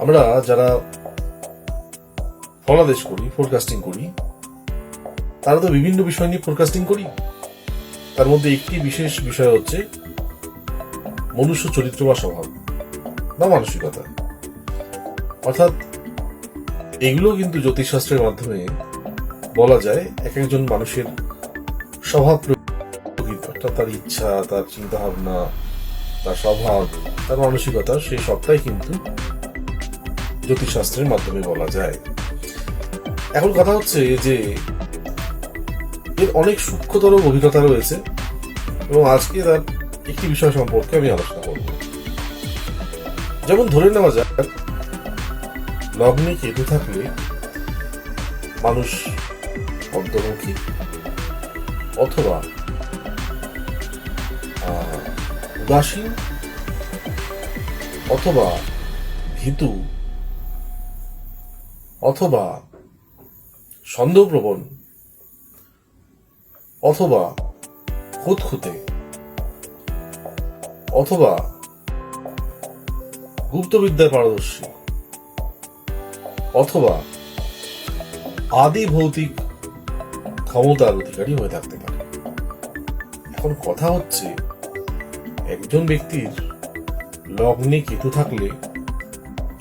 আমরা যারা ফলাদেশ করি, ফোরকাস্টিং করি, তারা তো বিভিন্ন বিষয় নিয়ে ফোরকাস্টিং করি। তার মধ্যে একটি বিশেষ বিষয় হচ্ছে মনুষ্য চরিত্র বা স্বভাব বা মানসিকতা। অর্থাৎ এগুলো কিন্তু জ্যোতিষশাস্ত্রের মাধ্যমে বলা যায় এক একজন মানুষের স্বভাব প্রকৃতি, অর্থাৎ তার ইচ্ছা, তার চিন্তা ভাবনা, তার স্বভাব, তার মানসিকতা, সেই সবটাই কিন্তু জ্যোতিষশাস্ত্রের মাধ্যমে বলা যায়। এখন কথা হচ্ছে যে এর অনেক সূক্ষ্মতর গভীরতা রয়েছে এবং আজকে তার একটি বিষয় সম্পর্কে আমি আলোচনা করব। যেমন ধরে নেওয়া যাক, লগ্নে কেতু থাকলে মানুষ অন্তর্মুখী অথবা উদাসীন অথবা ভীতু অথবা সন্দেহপ্রবণ অথবা খুঁতখুঁতে অথবা গুপ্তবিদ্যায় পারদর্শী অথবা আদি ভৌতিক ক্ষমতার অধিকারী হয়ে থাকতে পারে। এখন কথা হচ্ছে, একজন ব্যক্তির লগ্নে কেতু থাকলে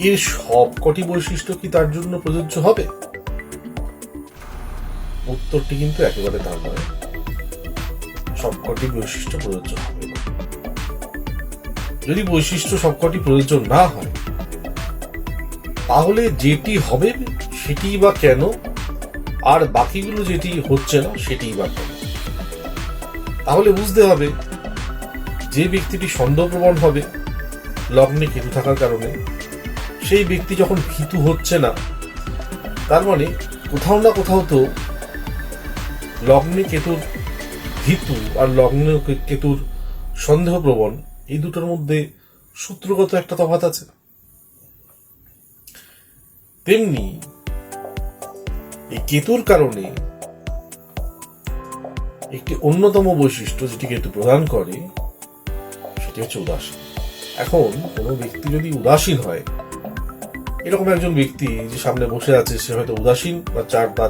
এর সবকটি বৈশিষ্ট্য কি তার জন্য প্রযোজ্য হবে? উত্তরটি কিন্তু একেবারে তা নয়। সবকটি বৈশিষ্ট্য প্রযোজ্য হবে না। যদি বৈশিষ্ট্য সবকটি প্রযোজ্য না হয়, তাহলে যেটি হবে সেটি বা কেন, আর বাকিগুলো যেটি হচ্ছে না সেটি বা কেন? তাহলে বুঝতে হবে যে ব্যক্তিটি সন্দেহপ্রবণ হবে লগ্নে কেতু থাকার কারণে, সেই ব্যক্তি যখন ভীতু হচ্ছে না, তার মানে কোথাও না কোথাও তো লগ্নে কেতুর ভীতু আর লগ্নে কেতুর সন্দেহপ্রবণ, এই দুটোর মধ্যে সূত্রগত একটা তফাৎ আছে। তেমনি এই কেতুর কারণে একটি অন্যতম বৈশিষ্ট্য যেটি কেতু প্রদান করে সেটি হচ্ছে উদাসীন। এখন কোনো ব্যক্তি যদি উদাসীন হয়, এরকম একজন ব্যক্তি যে সামনে বসে আছে সে হয়তো উদাসীন বা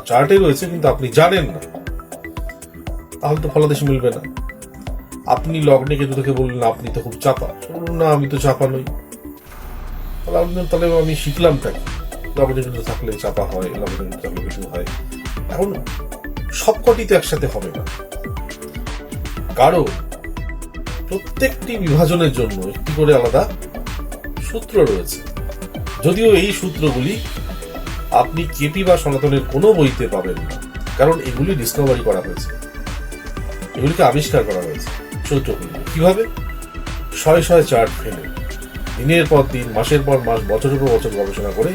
চার্টে রয়েছে কিন্তু আপনি জানেন না, তাহলে তো ফলাদেশ মিলবে না। আপনি লগ্নে কেতু থেকে বললেন আপনি তো খুব চাপা, না আমি তো চাপা নই, তাহলে আমি শিখলামটা কি? লগ্নে কেতু থাকলে চাপা হয়, লগ্নে কেতু থাকলে কেতু হয়। এখন সবকটি তো একসাথে হবে না, কারণ প্রত্যেকটি বিভাজনের জন্য একটি করে আলাদা সূত্র রয়েছে। যদিও এই সূত্রগুলি আপনি কেপি বা সনাতনের কোনো বইতে পাবেন না, কারণ এগুলি ডিসকভারি করা হয়েছে, এগুলিকে আবিষ্কার করা হয়েছে সূত্রগুলি। কিভাবে? শয়ে শয়ে চার্ট ফেলে, দিনের পর দিন, মাসের পর মাস, বছরের পর বছর গবেষণা করে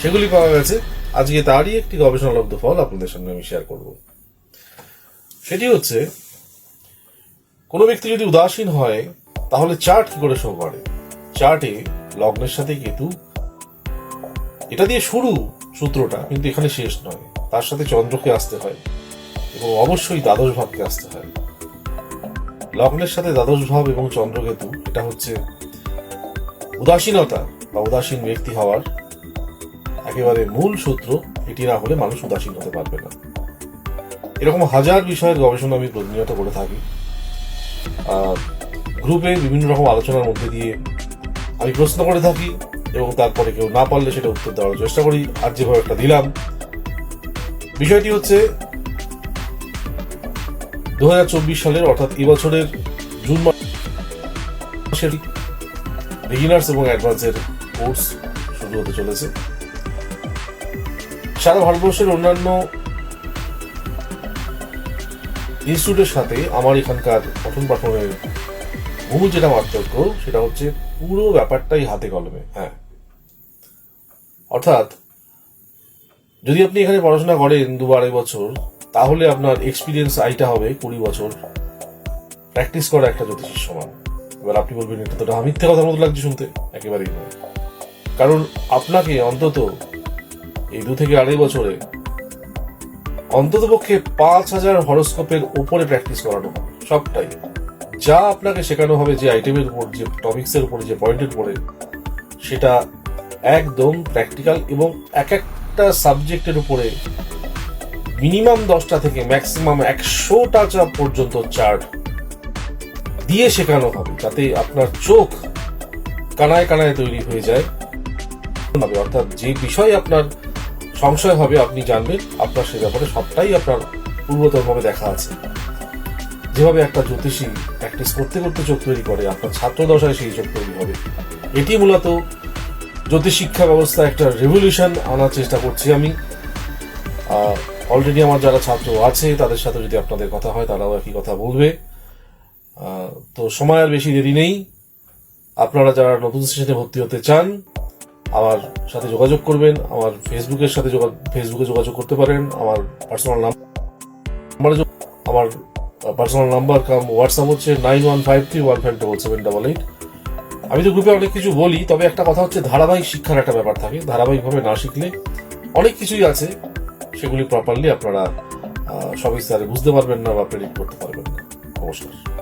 সেগুলি পাওয়া গেছে। আজকে তারই একটি গবেষণালব্ধ ফল আপনাদের সঙ্গে আমি শেয়ার করব। সেটি হচ্ছে, কোনো ব্যক্তি যদি উদাসীন হয় তাহলে চার্ট কি করে শো করে? চার্টে লগ্নের সাথে কেতু, এটা দিয়ে শুরু সূত্রটা, কিন্তু এখানে শেষ নয়। তার সাথে চন্দ্রকে আসতে হয় এবং অবশ্যই দ্বাদশ ভাবকে আসতে হয়। লগ্নের সাথে দ্বাদশ ভাব এবং চন্দ্রকেতু, এটা হচ্ছে উদাসীনতা বা উদাসীন ব্যক্তি হওয়ার একেবারে মূল সূত্র। এটি না হলে মানুষ উদাসীন হতে পারবে না। এরকম হাজার বিষয়ের গবেষণা আমি প্রতিনিয়ত করে থাকি। গ্রুপে বিভিন্ন রকম আলোচনার মধ্যে দিয়ে আমি প্রশ্ন করে থাকি এবং তারপরে কেউ না পারলে সেটা উত্তর দেওয়ার চেষ্টা করি। আর যেভাবে একটা দিলাম, বিষয়টি হচ্ছে 2024 সালের, অর্থাৎ এবছরের জুন মাসের বিগিনার্স এবং অ্যাডভান্সের কোর্স শুরু হতে চলেছে। সারা ভারতবর্ষের অন্যান্য ইনস্টিটিউটের সাথে আমার এখানকার পঠন পাঠনের মূল যেটা পার্থক্য, সেটা হচ্ছে পুরো ব্যাপারটাই হাতে কলমে। হ্যাঁ, অর্থাৎ যদি আপনি এখানে পড়াশোনা করেন 2-2.5 বছর, তাহলে আপনার এক্সপিরিয়েন্স আইটা হবে 20 বছর প্র্যাকটিস করা একটা জ্যোতিষীর সমান। এবার আপনি বলবেন এটা তো মিথ্যে কথার মতো লাগছে শুনতে। একেবারেই নয়, কারণ আপনাকে অন্তত এই 2 থেকে 2.5 বছরে অন্তত পক্ষে 5000 হরোস্কোপের উপরে প্র্যাকটিস করানো হবে। সবটাই যা আপনাকে শেখানো হবে, যে আইটেমের উপর, যে টপিক্সের উপরে, যে পয়েন্টের উপরে, সেটা একদম প্র্যাকটিক্যাল এবং এক একটা সাবজেক্টের উপরে মিনিমাম 10টা থেকে ম্যাক্সিমাম 100টা পর্যন্ত চার্ট দিয়ে শেখানো হবে, যাতে আপনার চোখ কানায় কানায় তৈরি হয়ে যায়। অর্থাৎ যে বিষয় আপনার সংশয় হবে আপনি জানবেন, আপনার সে ব্যাপারে সবটাই আপনার পূর্বতরভাবে দেখা আছে। যেভাবে একটা জ্যোতিষী প্র্যাকটিস করতে করতে চোখ তৈরি করে, আপনার ছাত্র দশায় সেই চোখ তৈরি হবে। এটি মূলত জ্যোতিষ শিক্ষা ব্যবস্থা একটা রেভলিউশন আনার চেষ্টা করছি আমি। অলরেডি আমার যারা ছাত্র আছে তাদের সাথে যদি আপনাদের কথা হয় তারাও একই কথা বলবে। তো সময় আর বেশি দেরি নেই। আপনারা যারা নতুন সেশনে ভর্তি হতে চান আমার সাথে যোগাযোগ করবেন। আমার ফেসবুকে যোগাযোগ করতে পারেন। আমার পার্সোনাল নাম্বার কাম হোয়াটসঅ্যাপ হচ্ছে 9153157788। আমি তো গ্রুপে অনেক কিছু বলি, তবে একটা কথা হচ্ছে ধারাবাহিক শিক্ষার একটা ব্যাপার থাকে। ধারাবাহিকভাবে না শিখলে অনেক কিছুই আছে সেগুলি প্রপারলি আপনারা সবিস্তারে বুঝতে পারবেন না বা প্রেডিক্ট করতে পারবেন না। নমস্কার।